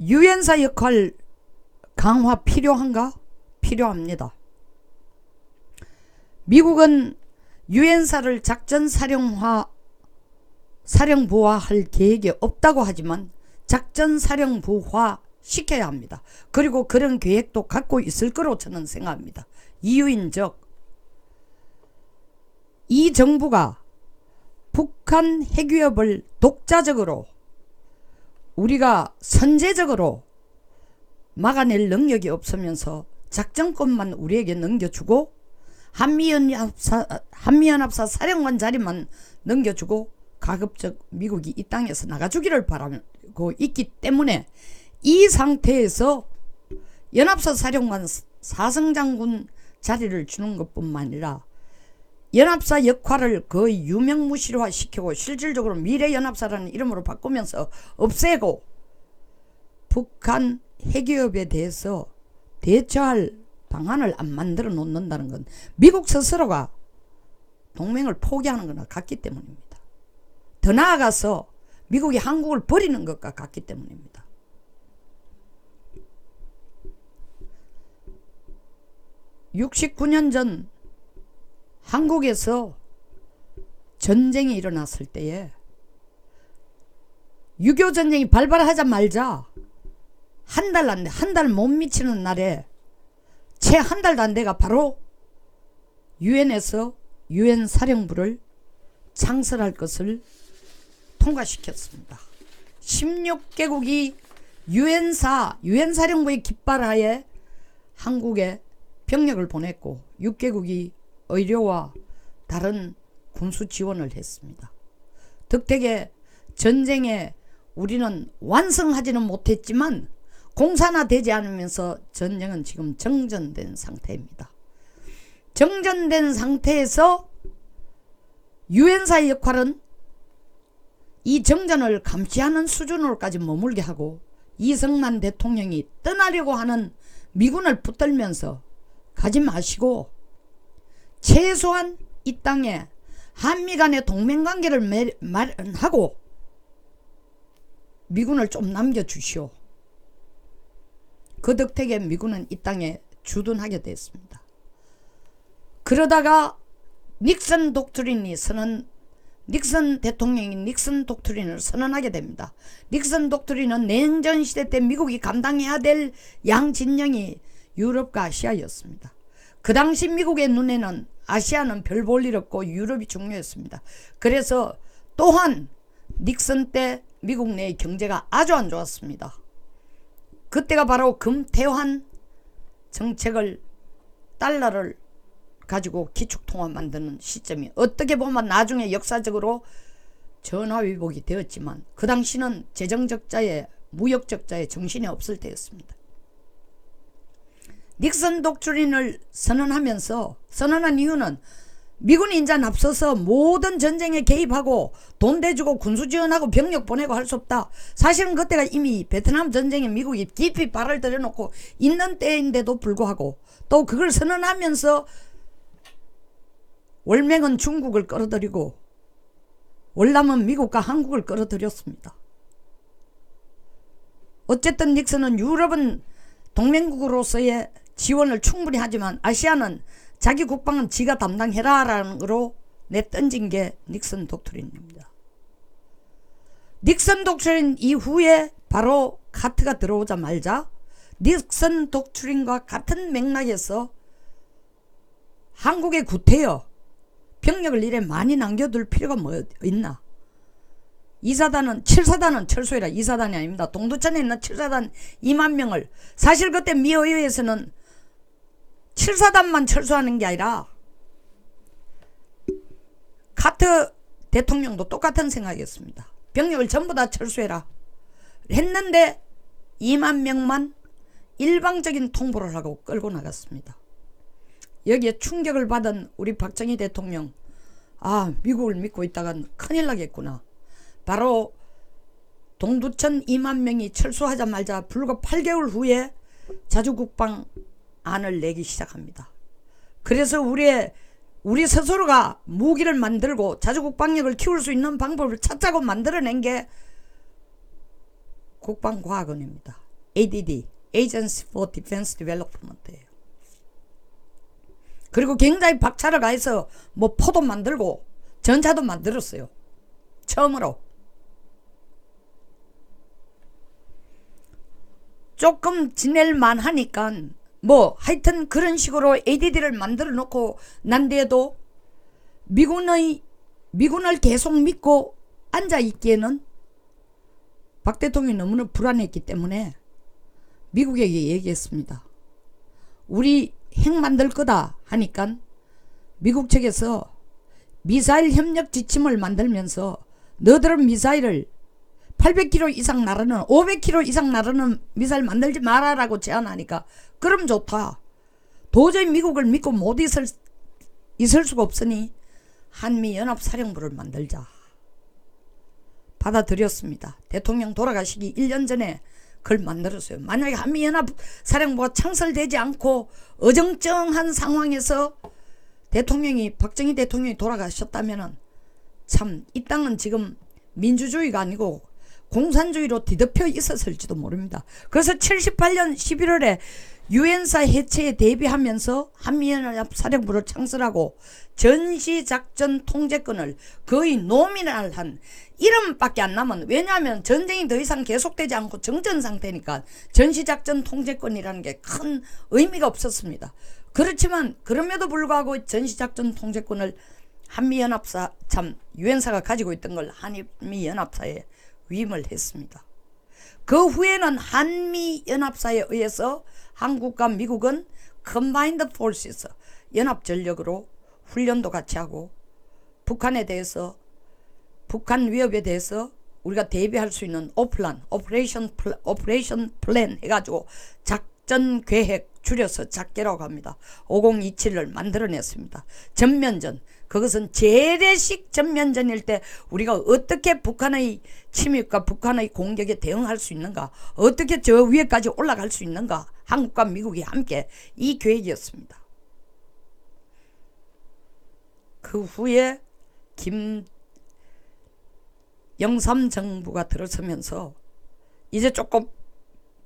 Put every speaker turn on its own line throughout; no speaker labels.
유엔사 역할 강화 필요한가? 필요합니다. 미국은 유엔사를 작전사령부화할 계획이 없다고 하지만 작전사령부화 시켜야 합니다. 그리고 그런 계획도 갖고 있을 거로 저는 생각합니다. 이유인즉 이 정부가 북한 핵위협을 독자적으로 우리가 선제적으로 막아낼 능력이 없으면서 작전권만 우리에게 넘겨주고 한미연합사 사령관 자리만 넘겨주고 가급적 미국이 이 땅에서 나가주기를 바라고 있기 때문에 이 상태에서 연합사 사령관 사성장군 자리를 주는 것뿐만 아니라 연합사 역할을 거의 유명무실화 시키고 실질적으로 미래연합사라는 이름으로 바꾸면서 없애고 북한 핵위협에 대해서 대처할 방안을 안 만들어 놓는다는 건 미국 스스로가 동맹을 포기하는 거나 같기 때문입니다. 더 나아가서 미국이 한국을 버리는 것과 같기 때문입니다. (69년) 전 한국에서 전쟁이 일어났을 때에 6.25 전쟁이 발발하자마자 한 달 못 미치는 날에 채 한 달도 안 돼가 바로 유엔에서 유엔 사령부를 창설할 것을 통과시켰습니다. 16개국이 유엔 사령부의 깃발하에 한국에 병력을 보냈고 6개국이 의료와 다른 군수 지원을 했습니다. 덕택에 전쟁에 우리는 완성하지는 못했지만 공산화되지 않으면서 전쟁은 지금 정전된 상태입니다. 정전된 상태에서 유엔사의 역할은 이 정전을 감시하는 수준으로까지 머물게 하고 이승만 대통령이 떠나려고 하는 미군을 붙들면서 가지 마시고 최소한 이 땅에 한미 간의 동맹관계를 마련하고 미군을 좀 남겨주시오. 그 덕택에 미군은 이 땅에 주둔하게 됐습니다. 그러다가 닉슨 대통령이 닉슨 독트린을 선언하게 됩니다. 닉슨 독트린은 냉전시대 때 미국이 감당해야 될 양진영이 유럽과 아시아였습니다. 그 당시 미국의 눈에는 아시아는 별 볼 일 없고 유럽이 중요했습니다. 그래서 또한 닉슨 때 미국 내의 경제가 아주 안 좋았습니다. 그때가 바로 금태환 정책을 달러를 가지고 기축통화 만드는 시점이 어떻게 보면 나중에 역사적으로 전화위복이 되었지만 그 당시는 재정적자에 무역적자에 정신이 없을 때였습니다. 닉슨 독트린을 선언한 이유는 미군이 이제 앞서서 모든 전쟁에 개입하고 돈 대주고 군수 지원하고 병력 보내고 할 수 없다. 사실은 그때가 이미 베트남 전쟁에 미국이 깊이 발을 들여놓고 있는 때인데도 불구하고 또 그걸 선언하면서 월맹은 중국을 끌어들이고 월남은 미국과 한국을 끌어들였습니다. 어쨌든 닉슨은 유럽은 동맹국으로서의 지원을 충분히 하지만 아시아는 자기 국방은 지가 담당해라 라는 거로 내던진 게 닉슨 독트린입니다. 닉슨 독트린 이후에 바로 카트가 들어오자마자 닉슨 독트린과 같은 맥락에서 한국에 구태여 병력을 이래 많이 남겨둘 필요가 뭐 있나. 7사단은 철수해라. 2사단이 아닙니다. 동두천에 있는 7사단 2만 명을 사실 그때 미의회에서는 7사단만 철수하는 게 아니라 카트 대통령도 똑같은 생각이었습니다. 병력을 전부 다 철수해라 했는데 2만 명만 일방적인 통보를 하고 끌고 나갔습니다. 여기에 충격을 받은 우리 박정희 대통령, 미국을 믿고 있다간 큰일 나겠구나. 바로 동두천 2만 명이 철수하자마자 불과 8개월 후에 자주국방안을 내기 시작합니다. 그래서 우리 스스로가 무기를 만들고 자주국방력을 키울 수 있는 방법을 찾자고 만들어낸 게 국방과학원입니다. ADD, Agency for Defense Development예요. 그리고 굉장히 박차를 가해서 뭐 포도 만들고 전차도 만들었어요. 처음으로. 조금 지낼만 하니까 뭐 하여튼 그런 식으로 ADD를 만들어 놓고 난 뒤에도 미군을 계속 믿고 앉아있기에는 박 대통령이 너무나 불안했기 때문에 미국에게 얘기했습니다. 우리 핵 만들 거다 하니까 미국 측에서 미사일 협력 지침을 만들면서 너들은 미사일을 800km 이상 나르는 500km 이상 나르는 미사일 만들지 마라라고 제안하니까 그럼 좋다. 도저히 미국을 믿고 못 있을 수가 없으니 한미연합사령부를 만들자. 받아들였습니다. 대통령 돌아가시기 1년 전에 그걸 만들었어요. 만약에 한미연합사령부가 창설되지 않고 어정쩡한 상황에서 박정희 대통령이 돌아가셨다면 참 이 땅은 지금 민주주의가 아니고 공산주의로 뒤덮여 있었을지도 모릅니다. 그래서 78년 11월에 유엔사 해체에 대비하면서 한미연합사령부를 창설하고 전시작전 통제권을 거의 노미널한 이름밖에 안 남은, 왜냐하면 전쟁이 더 이상 계속되지 않고 정전 상태니까 전시작전 통제권이라는 게 큰 의미가 없었습니다. 그렇지만 그럼에도 불구하고 전시작전 통제권을 유엔사가 가지고 있던 걸 한미연합사에 위임을 했습니다. 그 후에는 한미연합사에 의해서 한국과 미국은 Combined Forces, 연합전력으로 훈련도 같이 하고 북한 위협에 대해서 우리가 대비할 수 있는 오퍼레이션 플랜 해가지고 작전 계획 줄여서 작계라고 합니다. 5027을 만들어냈습니다. 전면전, 그것은 재래식 전면전일 때 우리가 어떻게 북한의 침입과 북한의 공격에 대응할 수 있는가, 어떻게 저 위에까지 올라갈 수 있는가, 한국과 미국이 함께 이 계획이었습니다. 그 후에 김영삼 정부가 들어서면서 이제 조금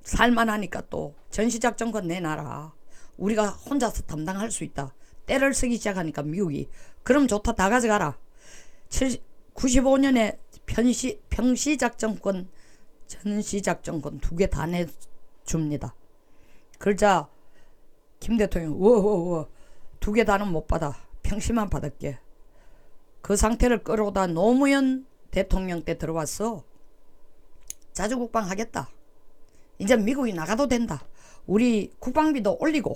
살만하니까 또 전시작전권 내놔라. 우리가 혼자서 담당할 수 있다. 때를 쓰기 시작하니까 미국이 그럼 좋다, 다 가져가라. 95년에 평시작전권, 전시작전권 2개 다 내줍니다. 그러자 김 대통령 2개 다는 못 받아. 평시만 받을게. 그 상태를 끌어오다 노무현 대통령 때 들어왔어. 자주국방 하겠다. 이제 미국이 나가도 된다. 우리 국방비도 올리고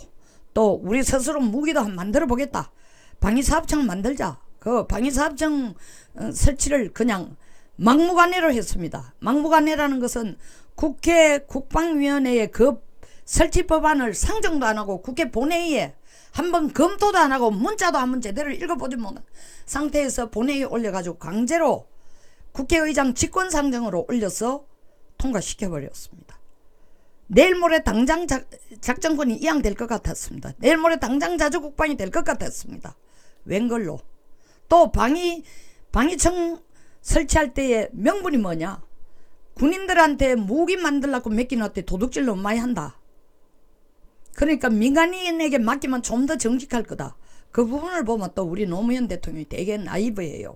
또 우리 스스로 무기도 한번 만들어 보겠다. 방위사업청 만들자. 그 방위사업청 설치를 그냥 막무가내로 했습니다. 막무가내라는 것은 국회 국방위원회에 그 설치 법안을 상정도 안 하고 국회 본회의에 한번 검토도 안 하고 문자도 한번 제대로 읽어보지 못한 상태에서 본회의에 올려가지고 강제로 국회의장 직권상정으로 올려서 통과시켜버렸습니다. 내일 모레 당장 작전권이 이양될 것 같았습니다. 내일 모레 당장 자주국방이 될 것 같았습니다. 웬걸로. 또 방위청 설치할 때의 명분이 뭐냐. 군인들한테 무기 만들라고 맡겨놨대. 도둑질 너무 많이 한다. 그러니까 민간인에게 맡기면 좀 더 정직할 거다. 그 부분을 보면 또 우리 노무현 대통령이 되게 나이브해요.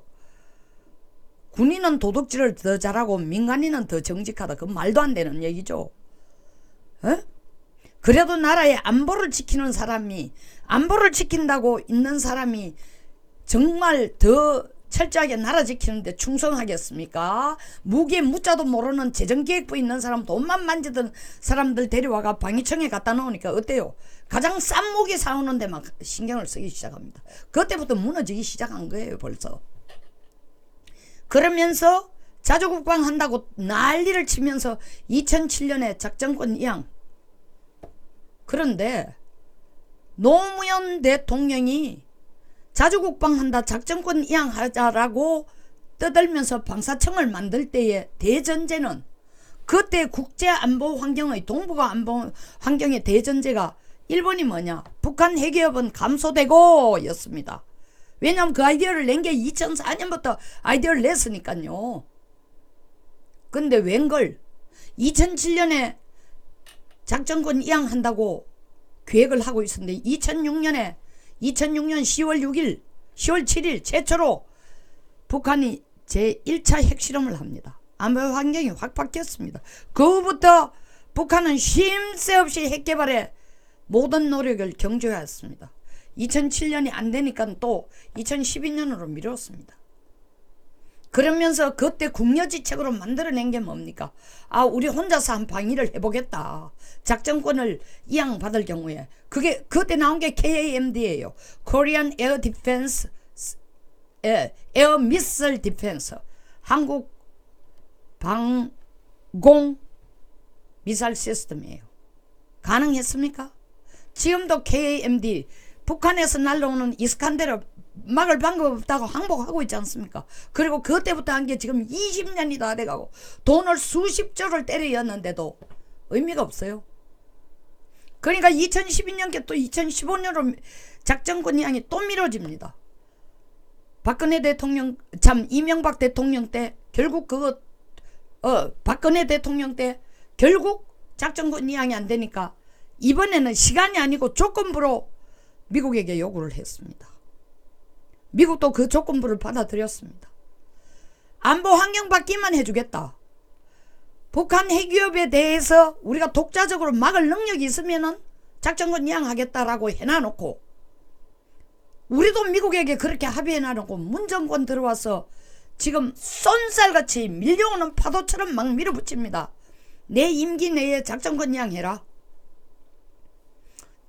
군인은 도둑질을 더 잘하고 민간인은 더 정직하다. 그건 말도 안 되는 얘기죠. 그래도 나라의 안보를 지키는 사람이, 안보를 지킨다고 있는 사람이 정말 더 철저하게 나라 지키는데 충성하겠습니까? 무기에 무자도 모르는 재정기획부 있는 사람, 돈만 만지던 사람들 데려와가 방위청에 갖다 놓으니까 어때요? 가장 싼 무기 사오는데 막 신경을 쓰기 시작합니다. 그때부터 무너지기 시작한 거예요, 벌써. 그러면서 자주국방 한다고 난리를 치면서 2007년에 작전권 이양. 그런데 노무현 대통령이 자주국방 한다, 작전권 이양하자라고 떠들면서 방사청을 만들 때의 대전제는, 그때 국제안보 환경의, 동북아 안보 환경의 대전제가 일본이 뭐냐, 북한 핵위협은 감소되고 였습니다. 왜냐하면 그 아이디어를 낸 게 2004년부터 아이디어를 냈으니까요. 근데 웬걸 2007년에 작전권 이양한다고 계획을 하고 있었는데 2006년 10월 6일 10월 7일 최초로 북한이 제1차 핵실험을 합니다. 안보 환경이 확 바뀌었습니다. 그 후부터 북한은 쉼새 없이 핵개발에 모든 노력을 경주해왔습니다. 2007년이 안 되니까 또 2012년으로 미뤘습니다. 그러면서 그때 국려지책으로 만들어낸 게 뭡니까? 우리 혼자서 한 방위를 해보겠다. 작전권을 이양받을 경우에. 그때 나온 게 KAMD예요. Korean Air Defense, Air Missile Defense. 한국 방공 미사일 시스템이에요. 가능했습니까? 지금도 KAMD, 북한에서 날라오는 이스칸데르 막을 방법 없다고 항복하고 있지 않습니까? 그리고 그때부터 한 게 지금 20년이 다 돼가고 돈을 수십조를 때려였는데도 의미가 없어요. 그러니까 2012년께 또 2015년으로 작전권 이양이 또 미뤄집니다. 박근혜 대통령, 이명박 대통령 때 결국 박근혜 대통령 때 결국 작전권 이양이 안 되니까 이번에는 시간이 아니고 조건부로 미국에게 요구를 했습니다. 미국도 그 조건부를 받아들였습니다. 안보 환경 바뀌만 해주겠다. 북한 핵위협에 대해서 우리가 독자적으로 막을 능력이 있으면은 작전권 이양하겠다라고 해놔놓고 우리도 미국에게 그렇게 합의해놔놓고 문정권 들어와서 지금 쏜살같이 밀려오는 파도처럼 막 밀어붙입니다. 내 임기 내에 작전권 이양해라.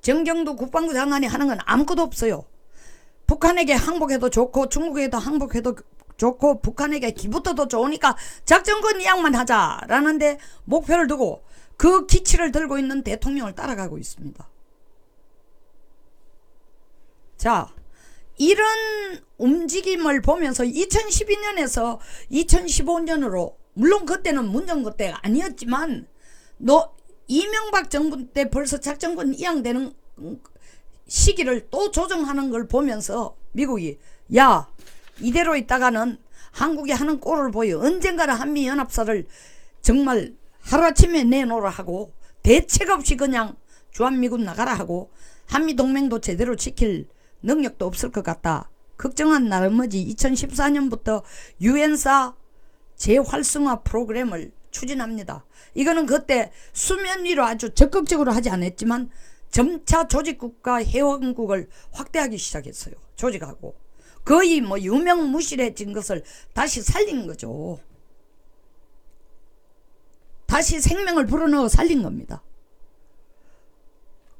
정경두 국방부 장관이 하는 건 아무것도 없어요. 북한에게 항복해도 좋고 중국에도 항복해도 좋고 북한에게 기부터도 좋으니까 작전권 이양만 하자라는데 목표를 두고 그 기치를 들고 있는 대통령을 따라가고 있습니다. 자, 이런 움직임을 보면서 2012년에서 2015년으로 물론 그때는 문정부 때가 아니었지만 이명박 정부 때 벌써 작전권 이양되는 시기를 또 조정하는 걸 보면서 미국이 이대로 있다가는 한국이 하는 꼴을 보여 언젠가는 한미연합사를 정말 하루아침에 내놓으라 하고 대책 없이 그냥 주한미군 나가라 하고 한미동맹도 제대로 지킬 능력도 없을 것 같다. 걱정한 나머지 2014년부터 유엔사 재활성화 프로그램을 추진합니다. 이거는 그때 수면 위로 아주 적극적으로 하지 않았지만 점차 조직국과 회원국을 확대하기 시작했어요. 조직하고 거의 유명무실해진 것을 다시 살린 거죠. 다시 생명을 불어넣어 살린 겁니다.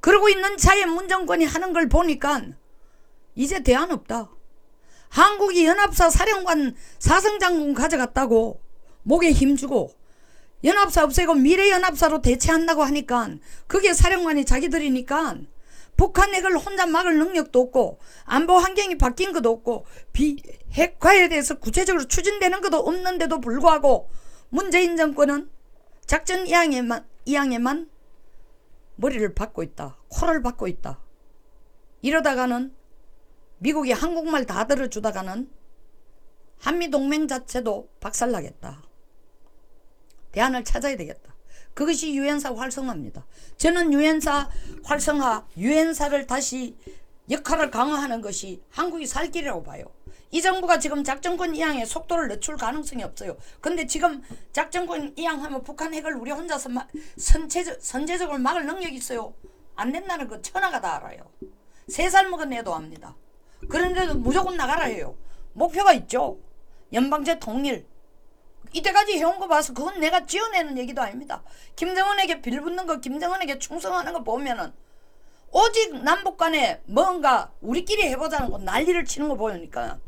그러고 있는 차에 문정권이 하는 걸 보니까 이제 대안 없다. 한국이 연합사 사령관 사성장군 가져갔다고 목에 힘주고 연합사 없애고 미래연합사로 대체한다고 하니까 그게 사령관이 자기들이니까 북한 핵을 혼자 막을 능력도 없고 안보 환경이 바뀐 것도 없고 비핵화에 대해서 구체적으로 추진되는 것도 없는데도 불구하고 문재인 정권은 작전 이양에만 머리를 박고 있다. 코를 박고 있다. 이러다가는 미국이 한국말 다 들어주다가는 한미동맹 자체도 박살나겠다. 대안을 찾아야 되겠다. 그것이 유엔사 활성화입니다. 저는 유엔사 활성화, 유엔사를 다시 역할을 강화하는 것이 한국이 살 길이라고 봐요. 이 정부가 지금 작전권 이양에 속도를 늦출 가능성이 없어요. 근데 지금 작전권 이양하면 북한 핵을 우리 혼자서 선제적으로 막을 능력이 있어요. 안 된다는 거 천하가 다 알아요. 3살 먹은 애도 압니다. 그런데도 무조건 나가라 해요. 목표가 있죠. 연방제 통일. 이때까지 해온 거 봐서 그건 내가 지어내는 얘기도 아닙니다. 김정은에게 빌붙는 거, 김정은에게 충성하는 거 보면은 오직 남북 간에 뭔가 우리끼리 해보자는 거 난리를 치는 거 보니까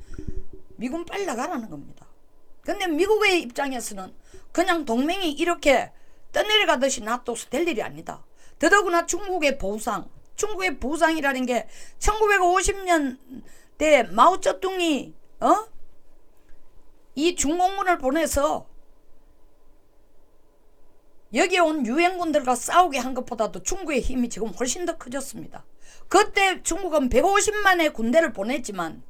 미군 빨리 나가라는 겁니다. 근데 미국의 입장에서는 그냥 동맹이 이렇게 떠내려가듯이 놔둬서 될 일이 아니다. 더더구나 중국의 부상이라는 게 1950년대 마오쩌둥이 이 중공군을 보내서 여기에 온 유엔군들과 싸우게 한 것보다도 중국의 힘이 지금 훨씬 더 커졌습니다. 그때 중국은 150만의 군대를 보냈지만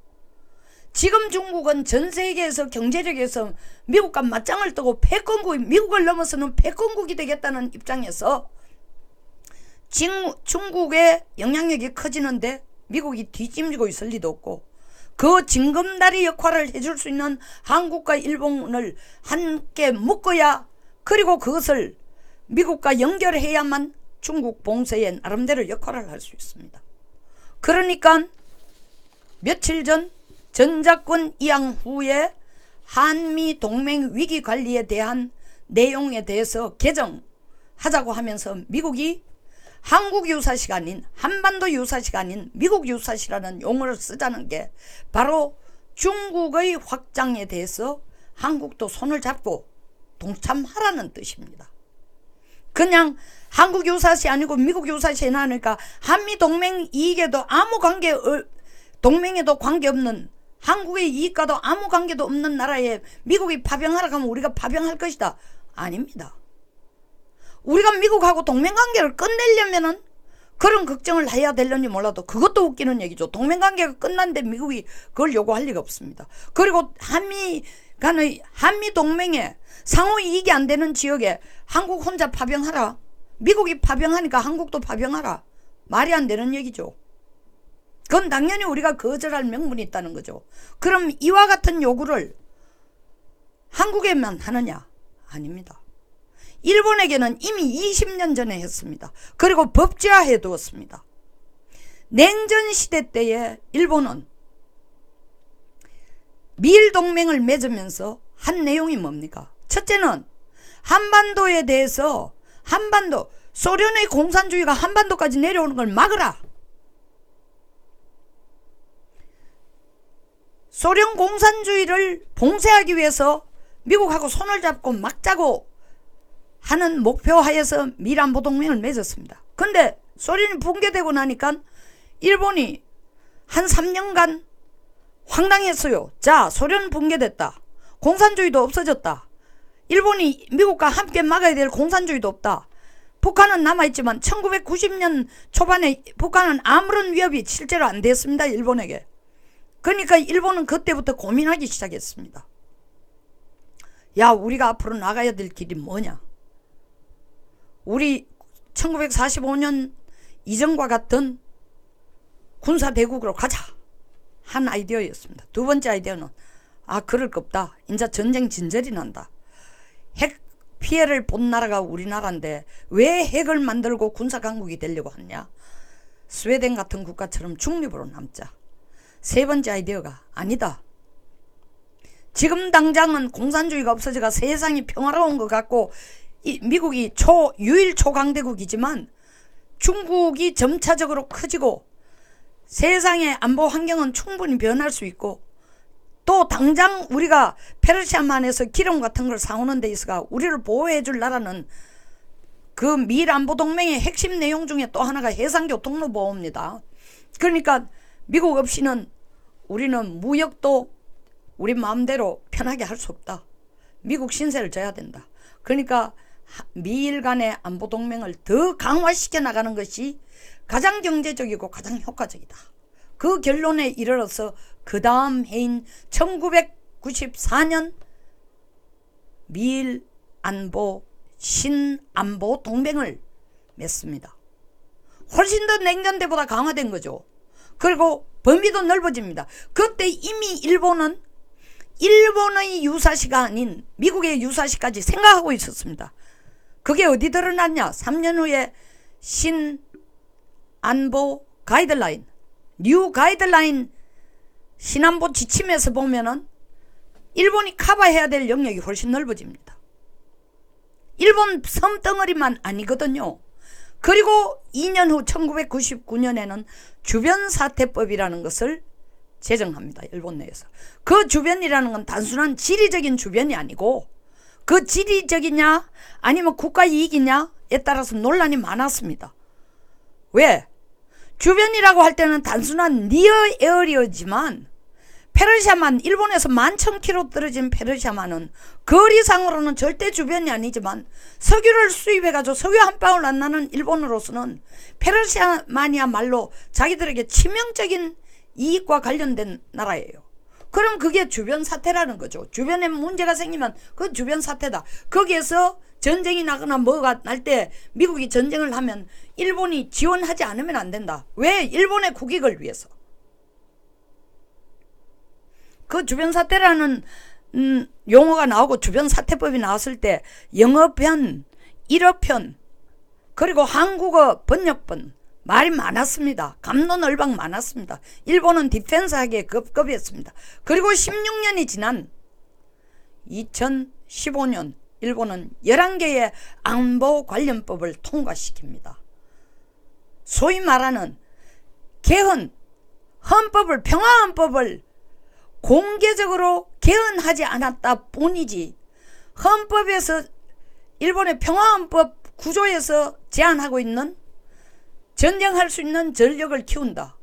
지금 중국은 전 세계에서 경제력에서 미국과 맞짱을 뜨고 미국을 넘어서는 패권국이 되겠다는 입장에서 중국의 영향력이 커지는데 미국이 뒤짐지고 있을 리도 없고, 그 징검다리 역할을 해줄 수 있는 한국과 일본을 함께 묶어야, 그리고 그것을 미국과 연결해야만 중국 봉쇄의 나름대로 역할을 할 수 있습니다. 그러니까 며칠 전 전작권 이양 후에 한미 동맹 위기 관리에 대한 내용에 대해서 개정하자고 하면서 미국이 한국 유사시가 아닌, 한반도 유사시가 아닌 미국 유사시라는 용어를 쓰자는 게 바로 중국의 확장에 대해서 한국도 손을 잡고 동참하라는 뜻입니다. 그냥 한국 유사시 아니고 미국 유사시 나니까 한미 동맹 이익에도 아무 관계, 동맹에도 관계없는, 한국의 이익과도 아무 관계도 없는 나라에 미국이 파병하라 하면 우리가 파병할 것이다. 아닙니다. 우리가 미국하고 동맹관계를 끝내려면은 그런 걱정을 해야 되려니 몰라도 그것도 웃기는 얘기죠. 동맹관계가 끝났는데 미국이 그걸 요구할 리가 없습니다. 그리고 한미 동맹에 상호 이익이 안 되는 지역에 한국 혼자 파병하라. 미국이 파병하니까 한국도 파병하라. 말이 안 되는 얘기죠. 그건 당연히 우리가 거절할 명분이 있다는 거죠. 그럼 이와 같은 요구를 한국에만 하느냐? 아닙니다. 일본에게는 이미 20년 전에 했습니다. 그리고 법제화해 두었습니다. 냉전시대 때에 일본은 미일 동맹을 맺으면서 한 내용이 뭡니까? 첫째는 한반도에 대해서 소련의 공산주의가 한반도까지 내려오는 걸 막으라. 소련 공산주의를 봉쇄하기 위해서 미국하고 손을 잡고 막자고 하는 목표 하에서 미일안보 동맹을 맺었습니다. 근데 소련이 붕괴되고 나니까 일본이 한 3년간 황당했어요. 자, 소련 붕괴됐다. 공산주의도 없어졌다. 일본이 미국과 함께 막아야 될 공산주의도 없다. 북한은 남아있지만 1990년 초반에 북한은 아무런 위협이 실제로 안 됐습니다. 일본에게. 그러니까 일본은 그때부터 고민하기 시작했습니다. 야, 우리가 앞으로 나가야 될 길이 뭐냐? 우리 1945년 이전과 같은 군사대국으로 가자 한 아이디어였습니다. 두 번째 아이디어는 그럴 거 없다. 이제 전쟁 진절이 난다. 핵 피해를 본 나라가 우리나라인데 왜 핵을 만들고 군사강국이 되려고 하냐? 스웨덴 같은 국가처럼 중립으로 남자. 세 번째 아이디어가 아니다. 지금 당장은 공산주의가 없어져가 세상이 평화로운 것 같고 미국이 유일 초강대국이지만 중국이 점차적으로 커지고 세상의 안보 환경은 충분히 변할 수 있고 또 당장 우리가 페르시아만에서 기름 같은 걸 사오는 데 있어가 우리를 보호해 줄 나라는 그 미일 안보 동맹의 핵심 내용 중에 또 하나가 해상교통로 보호입니다. 그러니까 미국 없이는 우리는 무역도 우리 마음대로 편하게 할 수 없다. 미국 신세를 져야 된다. 그러니까 미일 간의 안보 동맹을 더 강화시켜 나가는 것이 가장 경제적이고 가장 효과적이다. 그 결론에 이르러서 그 다음 해인 1994년 미일 안보 신안보 동맹을 맺습니다. 훨씬 더 냉전대보다 강화된 거죠. 그리고 범위도 넓어집니다. 그때 이미 일본은 일본의 유사시가 아닌 미국의 유사시까지 생각하고 있었습니다. 그게 어디 드러났냐? 3년 후에 신안보 가이드라인, 뉴 가이드라인 신안보 지침에서 보면은 일본이 커버해야 될 영역이 훨씬 넓어집니다. 일본 섬덩어리만 아니거든요. 그리고 2년 후 1999년에는 주변사태법이라는 것을 제정합니다. 일본 내에서. 그 주변이라는 건 단순한 지리적인 주변이 아니고 그 지리적이냐 아니면 국가 이익이냐에 따라서 논란이 많았습니다. 왜? 주변이라고 할 때는 단순한 니어 에어리어지만 페르시아만, 일본에서 11,000km 떨어진 페르시아만은 거리상으로는 절대 주변이 아니지만 석유를 수입해가지고 석유 한 방울 안 나는 일본으로서는 페르시아만이야말로 자기들에게 치명적인 이익과 관련된 나라예요. 그럼 그게 주변 사태라는 거죠. 주변에 문제가 생기면 그 주변 사태다. 거기에서 전쟁이 나거나 뭐가 날 때 미국이 전쟁을 하면 일본이 지원하지 않으면 안 된다. 왜? 일본의 국익을 위해서. 그 주변사태라는 용어가 나오고 주변사태법이 나왔을 때 영어편, 일어편, 그리고 한국어 번역본 말이 많았습니다. 갑론을박 많았습니다. 일본은 디펜스하기에 급급했습니다. 그리고 16년이 지난 2015년 일본은 11개의 안보 관련법을 통과시킵니다. 소위 말하는 개헌, 헌법을, 평화헌법을 공개적으로 개헌하지 않았다 뿐이지 헌법에서 일본의 평화헌법 구조에서 제한하고 있는 전쟁할 수 있는 전력을 키운다.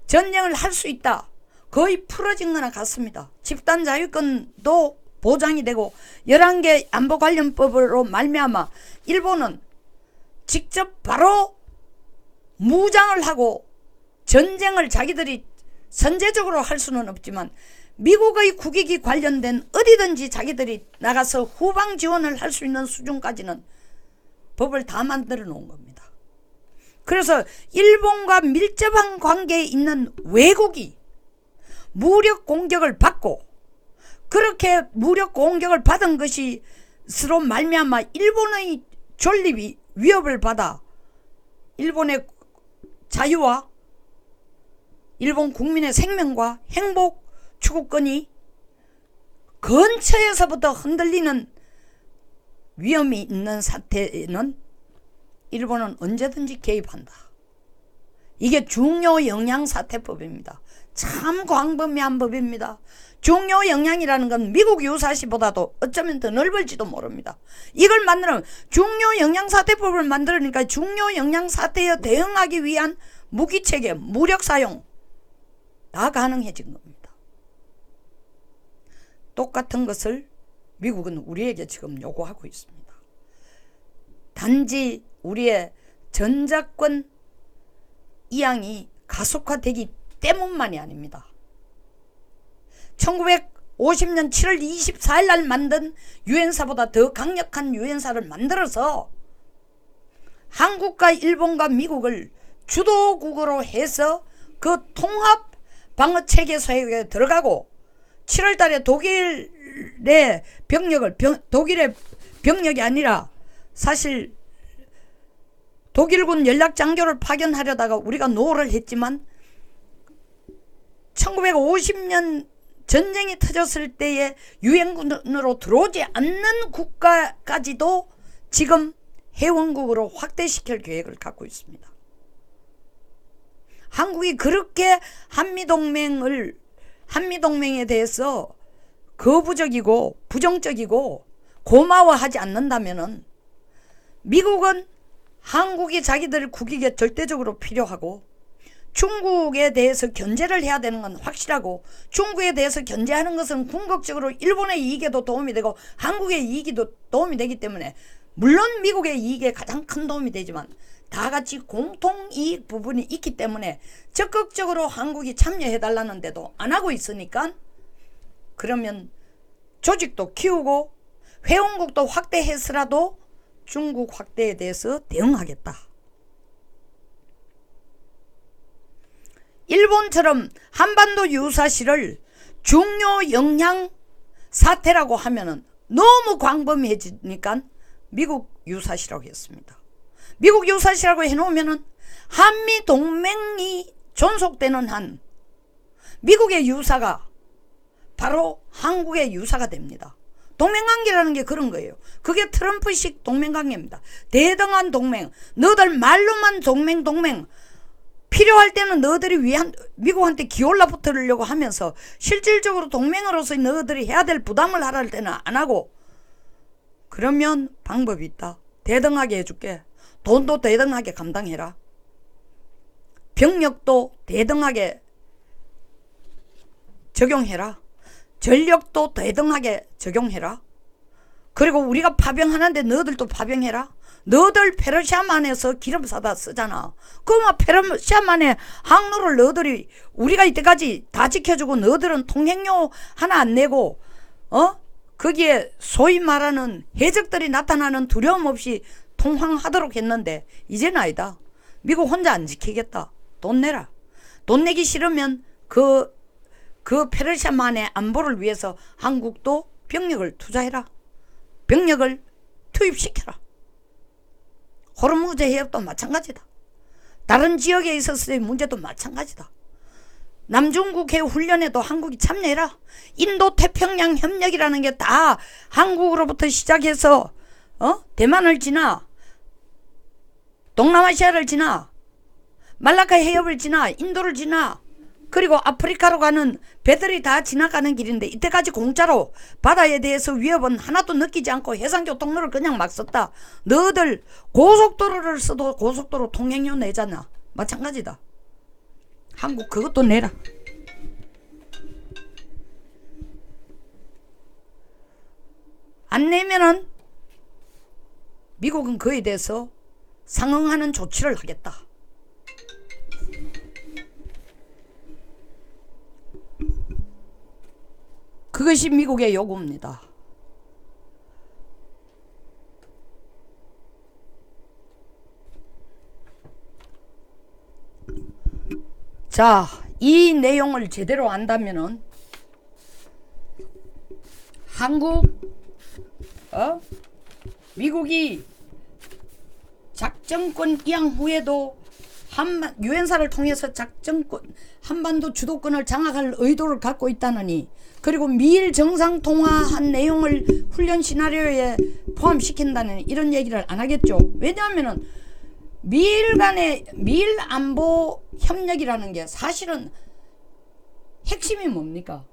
전쟁을 할 수 있다. 거의 풀어진 거나 같습니다. 집단 자유권도 보장이 되고 11개 안보 관련법으로 말미암아 일본은 직접 바로 무장을 하고 전쟁을 자기들이 선제적으로 할 수는 없지만 미국의 국익이 관련된 어디든지 자기들이 나가서 후방 지원을 할 수 있는 수준까지는 법을 다 만들어 놓은 겁니다. 그래서 일본과 밀접한 관계에 있는 외국이 무력 공격을 받고 그렇게 무력 공격을 받은 것이 스스로 말미암아 일본의 존립이 위협을 받아 일본의 자유와 일본 국민의 생명과 행복 추구권이 근처에서부터 흔들리는 위험이 있는 사태에는 일본은 언제든지 개입한다. 이게 중요영향사태법입니다. 참 광범위한 법입니다. 중요영향이라는 건 미국 유사시보다도 어쩌면 더 넓을지도 모릅니다. 이걸 만들면 중요영향사태법을 만들으니까 중요영향사태에 대응하기 위한 무기체계, 무력사용 다 가능해진 겁니다. 똑같은 것을 미국은 우리에게 지금 요구하고 있습니다. 단지 우리의 전작권 이양이 가속화되기 때문만이 아닙니다. 1950년 7월 24일 날 만든 유엔사보다 더 강력한 유엔사를 만들어서 한국과 일본과 미국을 주도국으로 해서 그 통합 방어체계 소에 들어가고 7월 달에 독일의 병력이 아니라 사실 독일군 연락장교를 파견하려다가 우리가 노를 했지만 1950년 전쟁이 터졌을 때에 유엔군으로 들어오지 않는 국가까지도 지금 회원국으로 확대시킬 계획을 갖고 있습니다. 한국이 그렇게 한미동맹에 대해서 거부적이고 부정적이고 고마워하지 않는다면은 미국은 한국이 자기들 국익에 절대적으로 필요하고 중국에 대해서 견제를 해야 되는 건 확실하고 중국에 대해서 견제하는 것은 궁극적으로 일본의 이익에도 도움이 되고 한국의 이익에도 도움이 되기 때문에 물론 미국의 이익에 가장 큰 도움이 되지만 다 같이 공통이익 부분이 있기 때문에 적극적으로 한국이 참여해달라는데도 안 하고 있으니까 그러면 조직도 키우고 회원국도 확대해서라도 중국 확대에 대해서 대응하겠다. 일본처럼 한반도 유사시를 중요 영향 사태라고 하면은 너무 광범위해지니까 미국 유사시라고 했습니다. 미국 유사시라고 해놓으면은 한미 동맹이 존속되는 한 미국의 유사가 바로 한국의 유사가 됩니다. 동맹관계라는 게 그런 거예요. 그게 트럼프식 동맹관계입니다. 대등한 동맹. 너들 말로만 동맹. 필요할 때는 너희들이 미국한테 기올라 붙으려고 하면서 실질적으로 동맹으로서 너희들이 해야 될 부담을 하랄 때는 안 하고 그러면 방법이 있다. 대등하게 해줄게. 돈도 대등하게 감당해라. 병력도 대등하게 적용해라. 전력도 대등하게 적용해라. 그리고 우리가 파병하는데 너희들도 파병해라. 너희들 페르시아만에서 기름 사다 쓰잖아. 그럼 페르시아만의 항로를 너희들이 우리가 이때까지 다 지켜주고 너희들은 통행료 하나 안 내고 거기에 소위 말하는 해적들이 나타나는 두려움 없이 통항하도록 했는데 이제는 아니다. 미국 혼자 안 지키겠다. 돈 내라. 돈 내기 싫으면 그 페르시아만의 안보를 위해서 한국도 병력을 투자해라. 병력을 투입시켜라. 호르무즈 해협도 마찬가지다. 다른 지역에 있었을 때 문제도 마찬가지다. 남중국해 훈련에도 한국이 참여해라. 인도 태평양 협력이라는 게 다 한국으로부터 시작해서 대만을 지나 동남아시아를 지나 말라카 해협을 지나 인도를 지나 그리고 아프리카로 가는 배들이 다 지나가는 길인데 이때까지 공짜로 바다에 대해서 위협은 하나도 느끼지 않고 해상교통로를 그냥 막 썼다. 너희들 고속도로를 써도 고속도로 통행료 내잖아. 마찬가지다. 한국 그것도 내라. 안 내면은 미국은 그에 대해서 상응하는 조치를 하겠다. 그것이 미국의 요구입니다. 자, 이 내용을 제대로 안다면은 미국이 작전권 이양 후에도 유엔사를 통해서 한반도 주도권을 장악할 의도를 갖고 있다느니, 그리고 미일 정상통화한 내용을 훈련 시나리오에 포함시킨다는 이런 얘기를 안 하겠죠. 왜냐하면은 미일 간의 미일 안보 협력이라는 게 사실은 핵심이 뭡니까?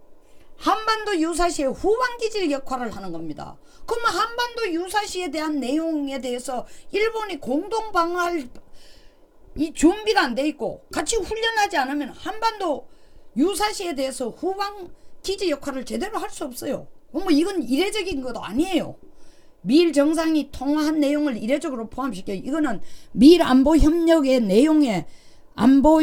한반도 유사시의 후방기지 역할을 하는 겁니다. 그러면 한반도 유사시에 대한 내용에 대해서 일본이 공동 방어할 이 준비가 안 돼 있고 같이 훈련하지 않으면 한반도 유사시에 대해서 후방기지 역할을 제대로 할 수 없어요. 뭐 이건 이례적인 것도 아니에요. 미일 정상이 통화한 내용을 이례적으로 포함시켜요. 이거는 미일 안보 협력의 내용에 안보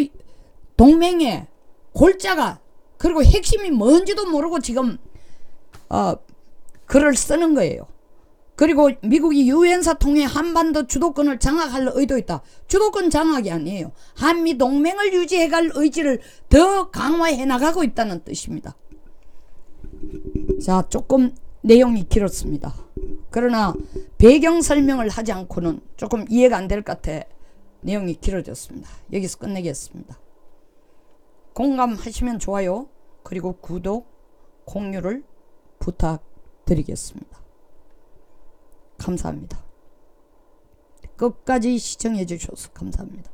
동맹의 골자가, 그리고 핵심이 뭔지도 모르고 지금 글을 쓰는 거예요. 그리고 미국이 유엔사 통해 한반도 주도권을 장악할 의도 있다. 주도권 장악이 아니에요. 한미 동맹을 유지해갈 의지를 더 강화해 나가고 있다는 뜻입니다. 자, 조금 내용이 길었습니다. 그러나 배경 설명을 하지 않고는 조금 이해가 안 될 것 같아 내용이 길어졌습니다. 여기서 끝내겠습니다. 공감하시면 좋아요, 그리고 구독, 공유를 부탁드리겠습니다. 감사합니다. 끝까지 시청해 주셔서 감사합니다.